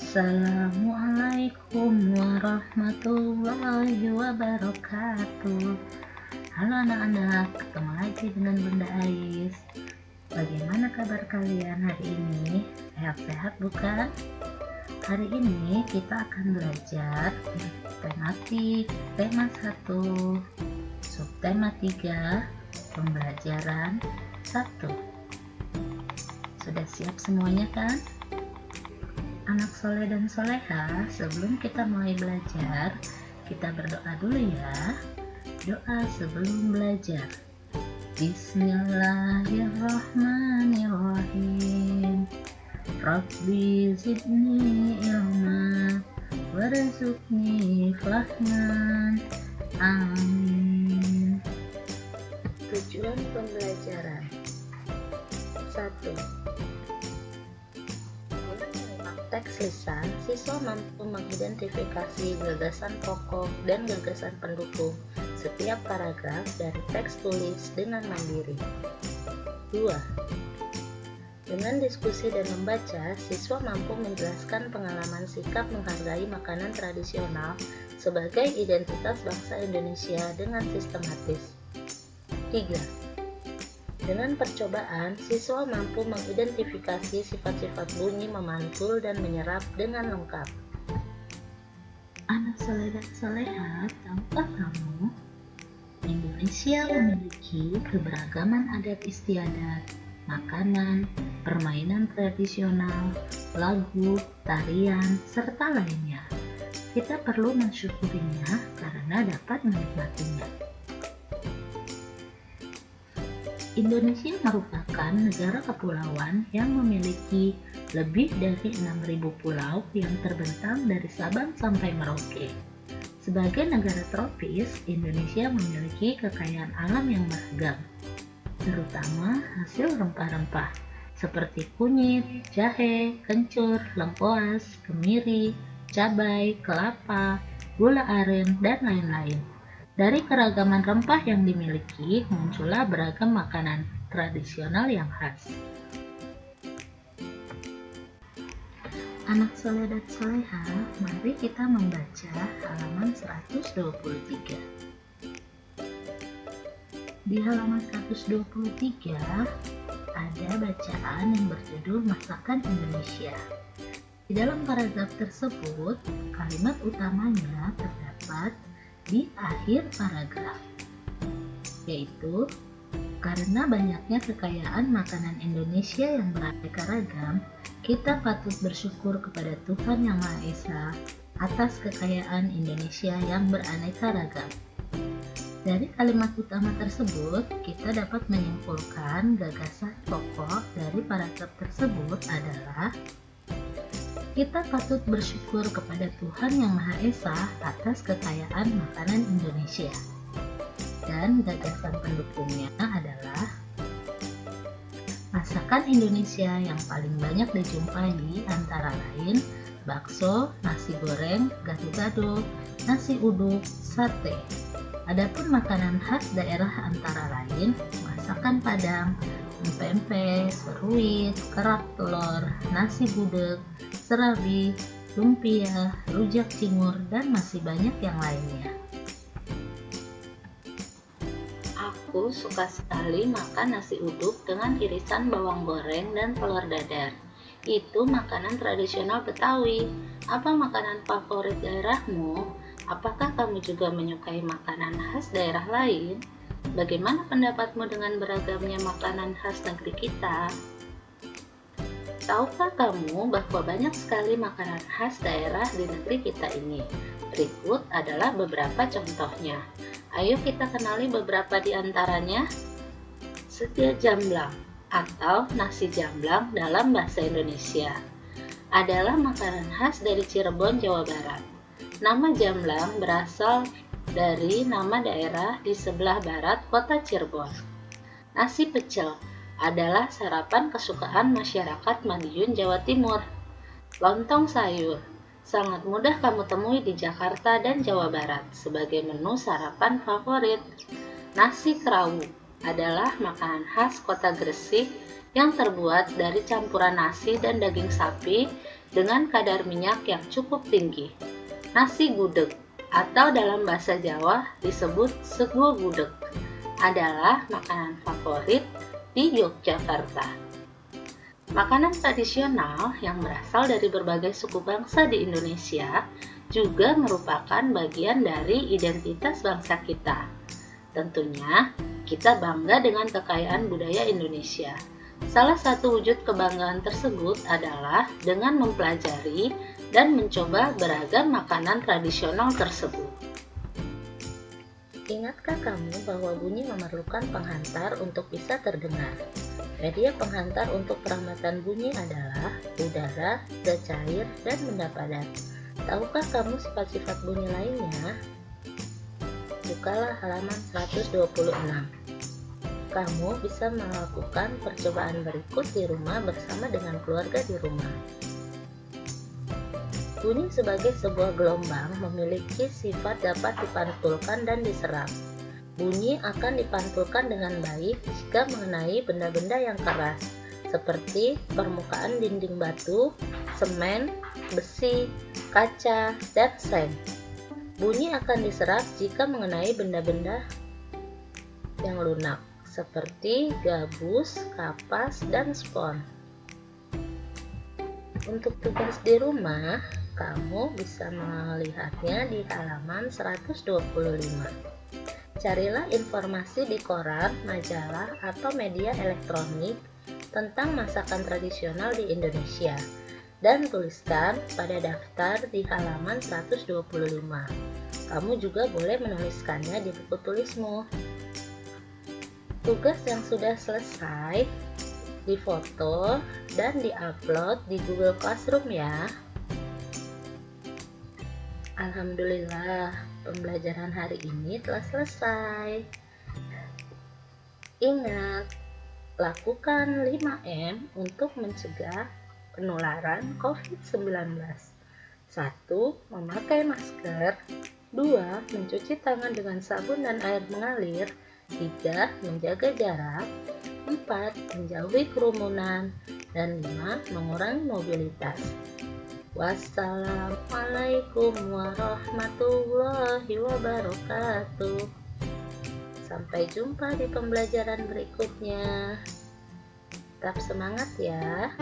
Assalamualaikum warahmatullahi wabarakatuh. Halo anak-anak, ketemu lagi dengan Bunda Ais. Bagaimana kabar kalian hari ini? Sehat-sehat bukan? Hari ini kita akan belajar tematik tema 1, subtema 3, pembelajaran 1. Sudah siap semuanya kan? Anak soleh dan soleha, sebelum kita mulai belajar, kita berdoa dulu ya. Doa sebelum belajar. Bismillahirrahmanirrahim. Rabbi zidni ilma warzuqni fahman. Amin. Tujuan pembelajaran 1. Teks lisan, siswa mampu mengidentifikasi gagasan pokok dan gagasan pendukung setiap paragraf dari teks tulis dengan mandiri. 2. Dengan diskusi dan membaca, siswa mampu menjelaskan pengalaman sikap menghargai makanan tradisional sebagai identitas bangsa Indonesia dengan sistematis. 3. Dengan percobaan, siswa mampu mengidentifikasi sifat-sifat bunyi memantul dan menyerap dengan lengkap. Anak soleh dan soleha, tahukah kamu? Indonesia memiliki keberagaman adat istiadat, makanan, permainan tradisional, lagu, tarian, serta lainnya. Kita perlu mensyukurinya karena dapat menikmatinya. Indonesia merupakan negara kepulauan yang memiliki lebih dari 6.000 pulau yang terbentang dari Sabang sampai Merauke. Sebagai negara tropis, Indonesia memiliki kekayaan alam yang beragam, terutama hasil rempah-rempah seperti kunyit, jahe, kencur, lengkoas, kemiri, cabai, kelapa, gula aren, dan lain-lain. Dari keragaman rempah yang dimiliki, muncullah beragam makanan tradisional yang khas. Anak soleh dan soleha, mari kita membaca halaman 123. Di halaman 123, ada bacaan yang berjudul Masakan Indonesia. Di dalam paragraf tersebut, kalimat utamanya terdapat di akhir paragraf, yaitu karena banyaknya kekayaan makanan Indonesia yang beraneka ragam, kita patut bersyukur kepada Tuhan Yang Maha Esa atas kekayaan Indonesia yang beraneka ragam. Dari kalimat utama tersebut, kita dapat menyimpulkan gagasan pokok dari paragraf tersebut adalah kita patut bersyukur kepada Tuhan Yang Maha Esa atas kekayaan makanan Indonesia. Dan gagasan pendukungnya adalah masakan Indonesia yang paling banyak dijumpai antara lain bakso, nasi goreng, gado-gado, nasi uduk, sate. Adapun makanan khas daerah antara lain masakan Padang, empek-empek, seruit, kerak telur, nasi gudeg, serabi, lumpia, rujak cingur, dan masih banyak yang lainnya. Aku suka sekali makan nasi uduk dengan irisan bawang goreng dan telur dadar. Itu makanan tradisional Betawi. Apa makanan favorit daerahmu? Apakah kamu juga menyukai makanan khas daerah lain? Bagaimana pendapatmu dengan beragamnya makanan khas negeri kita? Tahukah kamu bahwa banyak sekali makanan khas daerah di negeri kita ini? Berikut adalah beberapa contohnya. Ayo kita kenali beberapa di antaranya. Setiap jamblang atau nasi jamblang dalam bahasa Indonesia adalah makanan khas dari Cirebon, Jawa Barat. Nama jamblang berasal dari nama daerah di sebelah barat kota Cirebon. Nasi pecel adalah sarapan kesukaan masyarakat Madiun, Jawa Timur. Lontong sayur sangat mudah kamu temui di Jakarta dan Jawa Barat sebagai menu sarapan favorit. Nasi kerawu adalah makanan khas kota Gresik yang terbuat dari campuran nasi dan daging sapi dengan kadar minyak yang cukup tinggi. Nasi gudeg, atau dalam bahasa Jawa disebut sego gudeg, adalah makanan favorit di Yogyakarta. Makanan tradisional yang berasal dari berbagai suku bangsa di Indonesia juga merupakan bagian dari identitas bangsa kita. Tentunya, kita bangga dengan kekayaan budaya Indonesia. Salah satu wujud kebanggaan tersebut adalah dengan mempelajari dan mencoba beragam makanan tradisional tersebut. Ingatkah kamu bahwa bunyi memerlukan penghantar untuk bisa terdengar? Media penghantar untuk peramatan bunyi adalah udara, zat cair, dan benda padat. Tahukah kamu sifat-sifat bunyi lainnya? Bukalah halaman 126. Kamu bisa melakukan percobaan berikut di rumah bersama dengan keluarga di rumah. Bunyi sebagai sebuah gelombang memiliki sifat dapat dipantulkan dan diserap. Bunyi akan dipantulkan dengan baik jika mengenai benda-benda yang keras, seperti permukaan dinding batu, semen, besi, kaca, dan seng. Bunyi akan diserap jika mengenai benda-benda yang lunak, seperti gabus, kapas, dan spons. Untuk tugas di rumah, kamu bisa melihatnya di halaman 125. Carilah informasi di koran, majalah, atau media elektronik tentang masakan tradisional di Indonesia dan tuliskan pada daftar di halaman 125. Kamu juga boleh menuliskannya di buku tulismu. Tugas yang sudah selesai difoto dan diupload di Google Classroom ya. Alhamdulillah, pembelajaran hari ini telah selesai. Ingat, lakukan 5M untuk mencegah penularan COVID-19. 1. Memakai masker. 2. Mencuci tangan dengan sabun dan air mengalir. 3. Menjaga jarak. 4. Menjauhi kerumunan. Dan 5. Mengurangi mobilitas. Wassalamualaikum warahmatullahi wabarakatuh. Sampai jumpa di pembelajaran berikutnya. Tetap semangat ya.